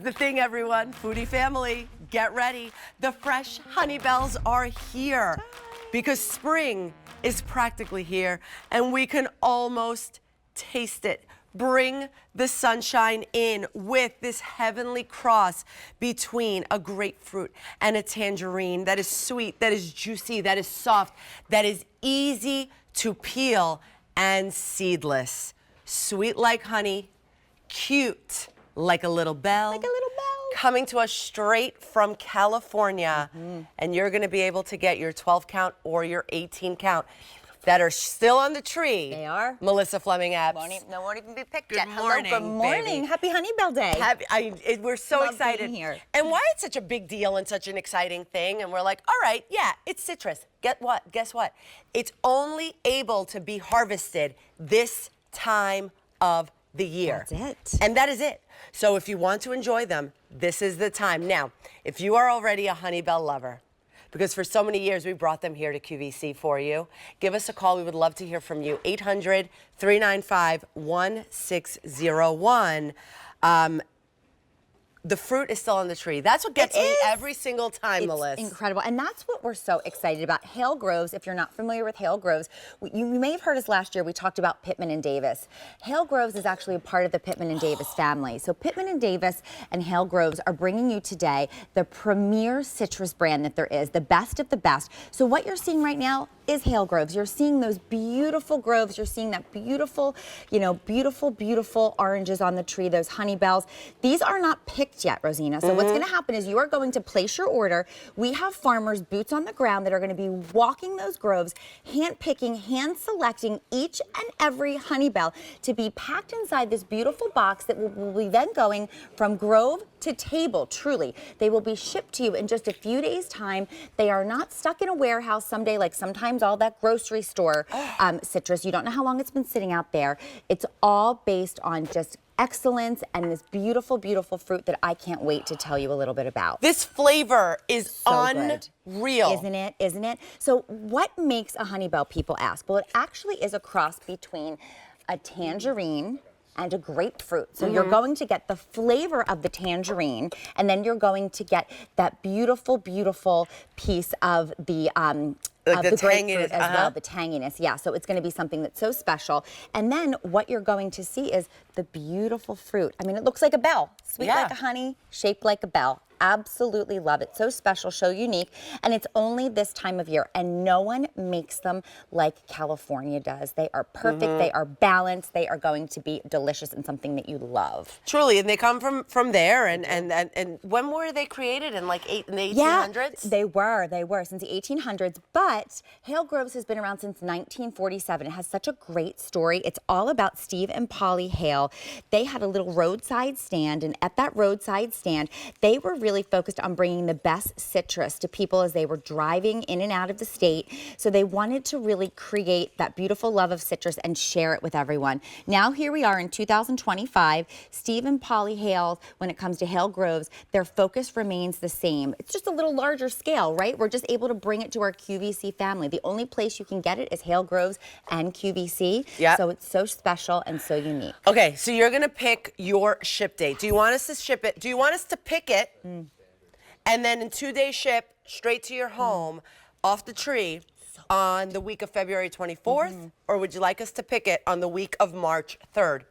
the thing, everyone. Foodie family, get ready. The fresh Honeybells are here because spring is practically here and we can almost taste it. Bring the sunshine in with this heavenly cross between a grapefruit and a tangerine that is sweet, that is juicy, that is soft, that is easy to peel and seedless. Sweet like honey, cute like a little bell. Like a little bell. Coming to us straight from California. And you're gonna be able to get your 12 count or your 18 count that are still on the tree. They are. Melissa Fleming apps. No, won't even be picked Good yet. morning, Hello, good morning. baby. Happy Honeybell Day. We're so Love excited. being here. And why it's such a big deal and such an exciting thing, and we're like, all right, yeah, it's citrus. Guess what? It's only able to be harvested this time of the year. That's it. And that is it. So if you want to enjoy them, this is the time. Now, if you are already a Honeybell lover, because for so many years we brought them here to QVC for you, give us a call. We would love to hear from you. 800-395-1601. The fruit is still on the tree. That's what gets me every single time, Melissa. It's incredible. And that's what we're so excited about. Hale Groves, if you're not familiar with Hale Groves, you may have heard us last year, we talked about Pittman and Davis. Hale Groves is actually a part of the Pittman and Davis family. So Pittman and Davis and Hale Groves are bringing you today the premier citrus brand that there is, the best of the best. So what you're seeing right now is Hale Groves. You're seeing those beautiful groves. You're seeing that beautiful, beautiful oranges on the tree, those Honeybells. These are not picked yet, Rosina. So what's going to happen is you are going to place your order. We have farmers, boots on the ground, that are going to be walking those groves, hand picking, hand selecting each and every Honeybell to be packed inside this beautiful box that will be then going from grove to table, truly. They will be shipped to you in just a few days' time. They are not stuck in a warehouse someday like sometimes all that grocery store citrus. You don't know how long it's been sitting out there. It's all based on just excellence and this beautiful, beautiful fruit that I can't wait to tell you a little bit about. This flavor is So good. unreal. Isn't it? So what makes a Honeybell, people ask? Well, it actually is a cross between a tangerine and a grapefruit. So you're going to get the flavor of the tangerine, and then you're going to get that beautiful, beautiful piece of the grapefruit as well, the tanginess. Yeah, so it's going to be something that's so special. And then what you're going to see is the beautiful fruit. I mean, it looks like a bell. Sweet like a honey, shaped like a bell. Absolutely love it. So special, so unique. And it's only this time of year. And no one makes them like California does. They are perfect. They are balanced. They are going to be delicious and something that you love. Truly, and they come from there. And when were they created? In like in the 1800s? Yeah, they were since the 1800s. But Hale Groves has been around since 1947. It has such a great story. It's all about Steve and Polly Hale. They had a little roadside stand, and at that roadside stand, they were really focused on bringing the best citrus to people as they were driving in and out of the state. So they wanted to really create that beautiful love of citrus and share it with everyone. Now here we are in 2025. Steve and Polly Hale, when it comes to Hale Groves, their focus remains the same. It's just a little larger scale, right? We're just able to bring it to our QVC family. The only place you can get it is Hale Groves and QVC. Yeah. So it's so special and so unique. Okay, so you're gonna pick your ship date. Do you want us to ship it? Do you want us to pick it and then in 2-day ship straight to your home off the tree on the week of February 24th? Or would you like us to pick it on the week of March 3rd?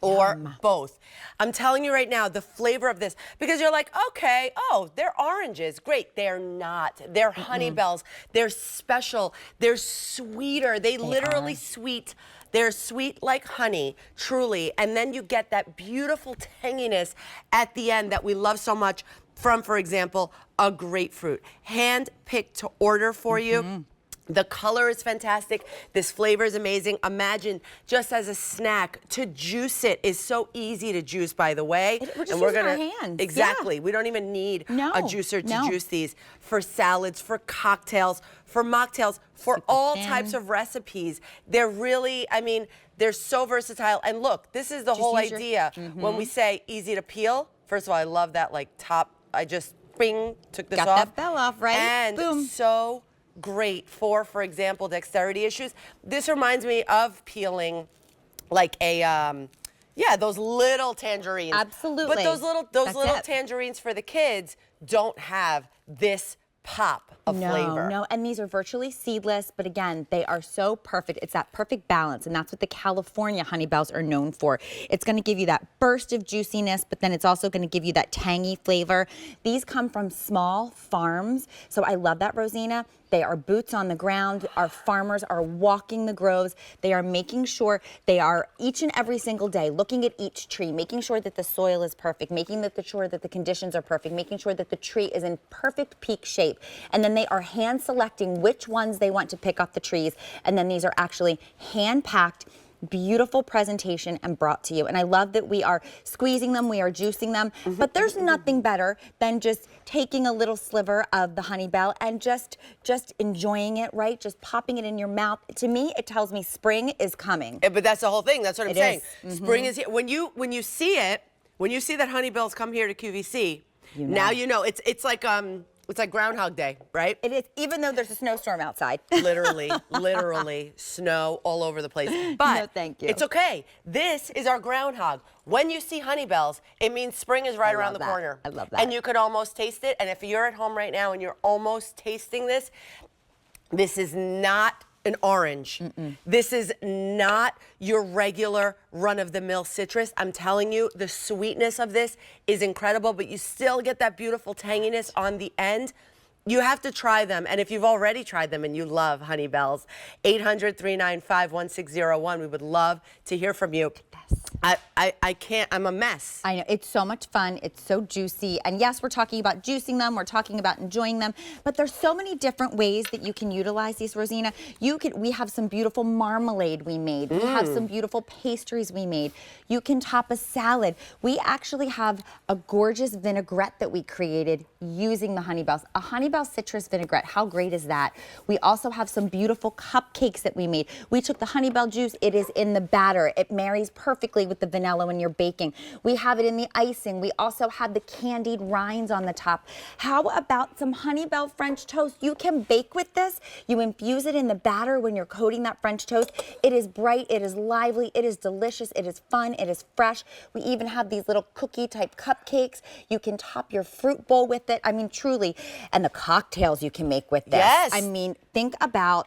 Or both? I'm telling you right now, the flavor of this, because you're like, okay, oh, they're oranges. Great. They're not. They're Honeybells. They're special. They're sweeter. They literally sweet. They're sweet like honey, truly. And then you get that beautiful tanginess at the end that we love so much from, for example, a grapefruit. Hand-picked to order for you. The color is fantastic. This flavor is amazing. Imagine just as a snack, to juice it is so easy to juice, by the way. We're just using our hands. Exactly. Yeah. We don't even need a juicer to No. juice these. For salads, for cocktails, for mocktails, for all types of recipes. They're really, I mean, they're so versatile. And look, this is the whole idea. When we say easy to peel, first of all, I love that like top, I just, bing, took this off. Got that bell off, right? And boom. So great for example, dexterity issues. This reminds me of peeling like a Yeah, those little tangerines. Absolutely. But those little That's it. tangerines for the kids don't have this pop of flavor. No, and these are virtually seedless, but again, they are so perfect. It's that perfect balance, and that's what the California Honeybells are known for. It's going to give you that burst of juiciness, but then it's also going to give you that tangy flavor. These come from small farms, so I love that, Rosina. They are boots on the ground. Our farmers are walking the groves. They are making sure they are each and every single day looking at each tree, making sure that the soil is perfect, making sure that the conditions are perfect, making sure that the tree is in perfect peak shape. And then they are hand selecting which ones they want to pick off the trees. And then these are actually hand packed, beautiful presentation and brought to you. And I love that we are squeezing them, we are juicing them, but there's nothing better than just taking a little sliver of the Honeybell and just enjoying it, right? Just popping it in your mouth. To me, it tells me spring is coming. But that's the whole thing. That's what I'm saying. Is. Spring is here. When you see it, when you see that Honeybells come here to QVC, now you know it's like Groundhog Day, right? It is, even though there's a snowstorm outside. Literally snow all over the place. But no, thank you. It's okay. This is our groundhog. When you see Honeybells, it means spring is right around the corner. I love that. And you could almost taste it. And if you're at home right now and you're almost tasting this, this is not an orange. This is not your regular run-of-the-mill citrus. I'm telling you, the sweetness of this is incredible, but you still get that beautiful tanginess on the end. You have to try them, and if you've already tried them and you love Honeybells, 800-395-1601. We would love to hear from you. I can't, I'm a mess. I know, it's so much fun, it's so juicy, and yes, we're talking about juicing them, we're talking about enjoying them, but there's so many different ways that you can utilize these, Rosina. We have some beautiful marmalade we made, we have some beautiful pastries we made. You can top a salad. We actually have a gorgeous vinaigrette that we created using the Honeybells, a Honeybell citrus vinaigrette. How great is that? We also have some beautiful cupcakes that we made. We took the Honeybell juice, it is in the batter, it marries perfectly with the vanilla when you're baking. We have it in the icing. We also have the candied rinds on the top. How about some Honeybell French toast? You can bake with this. You infuse it in the batter when you're coating that French toast. It is bright, it is lively, it is delicious, it is fun, it is fresh. We even have these little cookie type cupcakes. You can top your fruit bowl with it. I mean, truly. And the cocktails you can make with this. Yes. I mean, think about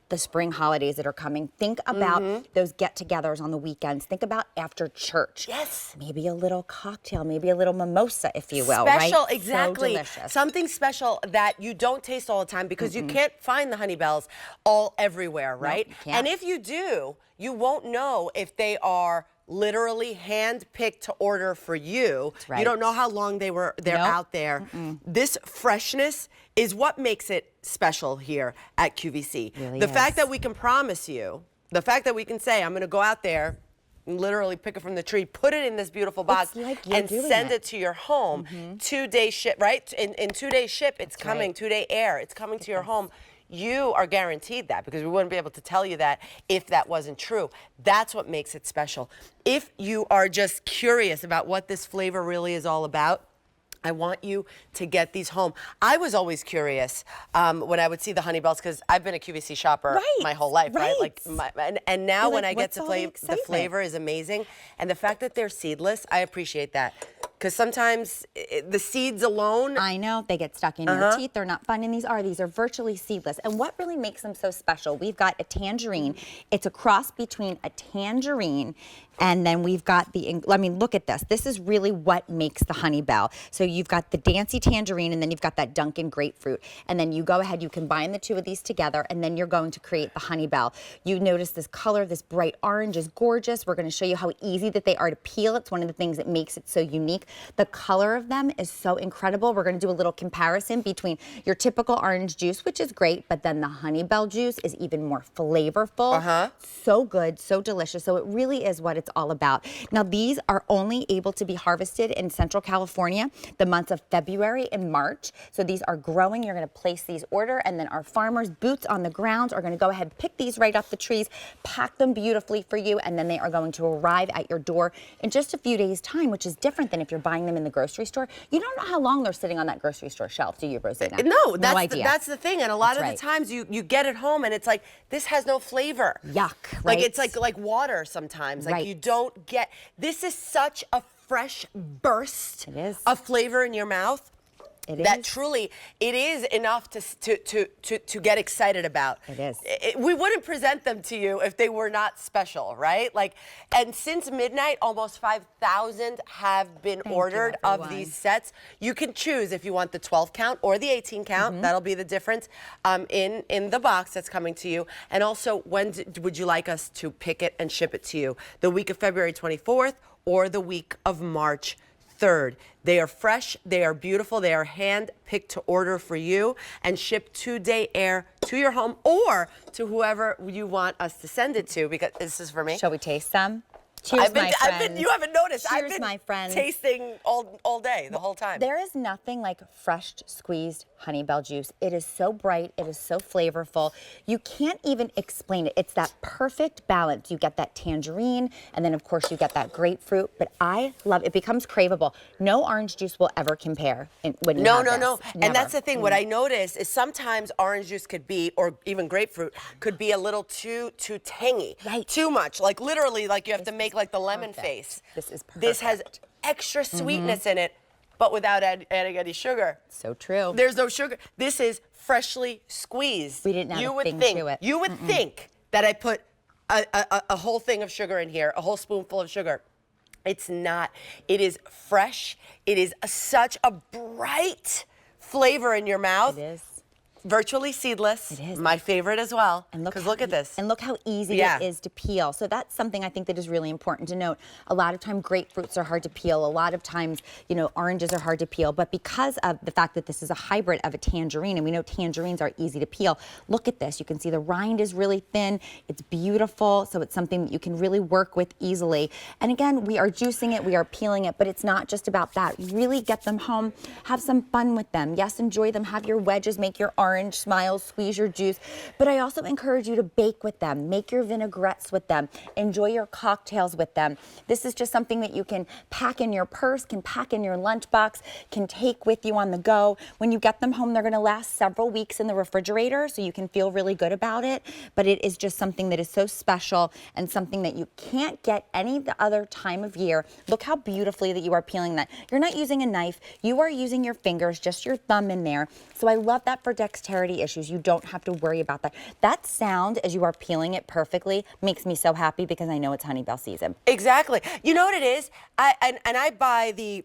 the spring holidays that are coming. Think about those get-togethers on the weekends. Think about after church. Yes. Maybe a little cocktail, maybe a little mimosa, if you will, Special, right? exactly. So delicious. Something special that you don't taste all the time because you can't find the Honeybells all everywhere, right? you can't. And if you do, you won't know if they are literally hand-picked to order for you. That's right. You don't know how long they're out there. This freshness is what makes it special here at QVC. Really the is. fact that we can promise you, the fact that we can say, I'm going to go out there and literally pick it from the tree, put it in this beautiful box, like you're and doing send it. it to your home. 2-day ship, right? In 2-day ship, it's coming. right. 2-day air, it's coming to your home. You are guaranteed that because we wouldn't be able to tell you that if that wasn't true. That's what makes it special. If you are just curious about what this flavor really is all about, I want you to get these home. I was always curious when I would see the Honeybells because I've been a QVC shopper my whole life, right? Like, and now when I get to play, the flavor is amazing. And the fact that they're seedless, I appreciate that. Because sometimes the seeds alone. I know, they get stuck in your teeth. They're not fun, and these are virtually seedless. And what really makes them so special, we've got a tangerine. It's a cross between a tangerine and then we've got I mean, look at this. This is really what makes the Honeybell. So you've got the Dancy tangerine, and then you've got that Dunkin' grapefruit. And then you go ahead, you combine the two of these together, and then you're going to create the Honeybell. You notice this color, this bright orange is gorgeous. We're going to show you how easy that they are to peel. It's one of the things that makes it so unique. The color of them is so incredible. We're going to do a little comparison between your typical orange juice, which is great, but then the Honeybell juice is even more flavorful. So good, so delicious. So it really is what it's all about. Now, these are only able to be harvested in Central California the months of February and March. So these are growing. You're going to place these order, and then our farmers, boots on the ground, are going to go ahead and pick these right off the trees, pack them beautifully for you, and then they are going to arrive at your door in just a few days' time, which is different than if you're you're buying them in the grocery store, you don't know how long they're sitting on that grocery store shelf, do you, Rosina? No, no idea. That's the thing. And a lot That's of the times you get it home and it's like, this has no flavor. Yuck, Like right? it's like water sometimes. Like Right. you don't get, this is such a fresh burst It is. of flavor in your mouth. That truly, it is enough to get excited about. It is. We wouldn't present them to you if they were not special, right? Like, and since midnight, almost 5,000 have been ordered of these sets. You can choose if you want the 12 count or the 18 count. That'll be the difference in the box that's coming to you. And also, when would you like us to pick it and ship it to you? The week of February 24th or the week of March 3rd. They are fresh, they are beautiful, they are hand-picked to order for you and shipped 2-day air to your home or to whoever you want us to send it to, because this is for me. Shall we taste some? Cheers, my friends. You haven't noticed. Cheers, I've been my friends. tasting all day, the whole time. There is nothing like fresh squeezed Honeybell juice. It is so bright. It is so flavorful. You can't even explain it. It's that perfect balance. You get that tangerine, and then of course you get that grapefruit. But I love it. It becomes craveable. No orange juice will ever compare when you have this. No. Never. And that's the thing. What I notice is sometimes orange juice could be, or even grapefruit, could be a little too tangy. Right. Too much. Like literally, like you have to make like the lemon face. This is perfect. This has extra sweetness in it, but without adding any sugar. So true. There's no sugar. This is freshly squeezed. We didn't add a thing to it. You would think that I put a whole thing of sugar in here, a whole spoonful of sugar. It's not. It is fresh. It is such a bright flavor in your mouth. It is. Virtually seedless. It is. My favorite as well. And look at this. And look how easy it is to peel. So that's something I think that is really important to note. A lot of times grapefruits are hard to peel. A lot of times, oranges are hard to peel. But because of the fact that this is a hybrid of a tangerine, and we know tangerines are easy to peel, look at this. You can see the rind is really thin. It's beautiful. So it's something that you can really work with easily. And again, we are juicing it, we are peeling it, but it's not just about that. Really get them home. Have some fun with them. Yes, enjoy them. Have your wedges, make your orange smiles, squeeze your juice. But I also encourage you to bake with them, make your vinaigrettes with them, enjoy your cocktails with them. This is just something that you can pack in your purse, can pack in your lunchbox, can take with you on the go. When you get them home, they're going to last several weeks in the refrigerator, so you can feel really good about it. But it is just something that is so special and something that you can't get any other time of year. Look how beautifully that you are peeling that. You're not using a knife. You are using your fingers, just your thumb in there. So I love that for dexterity issues. You don't have to worry about that. That sound as you are peeling it perfectly makes me so happy because I know it's Honeybell season. Exactly. You know what it is? I buy the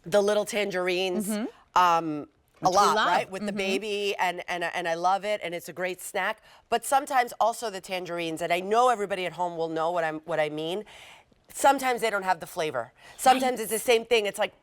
little tangerines a lot, right? With the baby, and I love it, and it's a great snack. But sometimes also the tangerines, and I know everybody at home will know what I mean. Sometimes they don't have the flavor. Sometimes it's the same thing. It's like,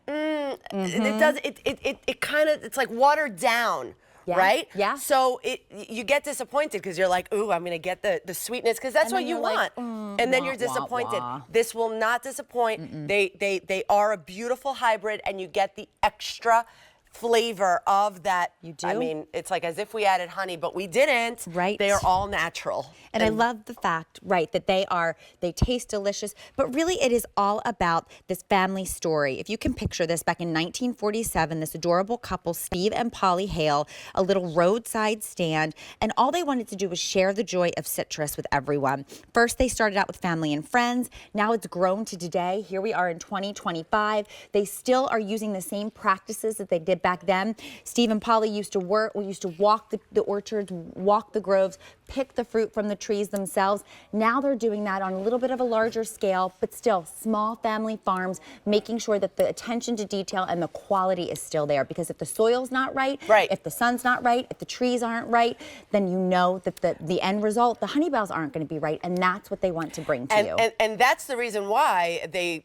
it's like watered down. Yeah. Right? Yeah. So you get disappointed because you're like, ooh, I'm going to get the sweetness because that's what you want. And then you're disappointed. This will not disappoint. They are a beautiful hybrid, and you get the extra flavor of that. You do? I mean, it's like as if we added honey, but we didn't. Right. They are all natural. And I love the fact, right, that they taste delicious, but really it is all about this family story. If you can picture this, back in 1947, this adorable couple, Steve and Polly Hale, a little roadside stand, and all they wanted to do was share the joy of citrus with everyone. First, they started out with family and friends. Now it's grown to today. Here we are in 2025. They still are using the same practices that they did back then. Steve and Polly used to walk the orchards, walk the groves, pick the fruit from the trees themselves. Now they're doing that on a little bit of a larger scale, but still small family farms, making sure that the attention to detail and the quality is still there. Because if the soil's not right, if the sun's not right, if the trees aren't right, then you know that the end result, the Honeybells aren't going to be right, and that's what they want to bring to you. And that's the reason why they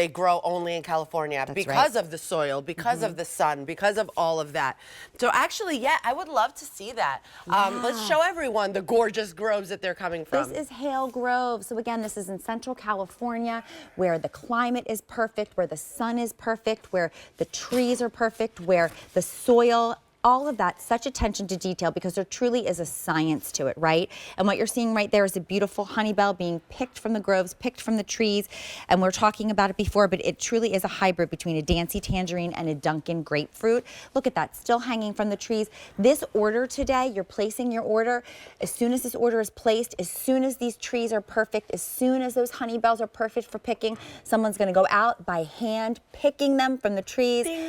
grow only in California, because of the soil, because of the sun, because of all of that. So actually, yeah, I would love to see that. Let's show everyone the gorgeous groves that they're coming from. This is Hale Grove. So again, this is in Central California, where the climate is perfect, where the sun is perfect, where the trees are perfect, where the soil all of that, such attention to detail, because there truly is a science to it, right? And what you're seeing right there is a beautiful honeybell being picked from the groves, picked from the trees. And we're talking about it before, but it truly is a hybrid between a Dancy tangerine and a Dunkin' grapefruit. Look at that, still hanging from the trees. This order today, you're placing your order. As soon as this order is placed, as soon as these trees are perfect, as soon as those honeybells are perfect for picking, someone's gonna go out by hand picking them from the trees.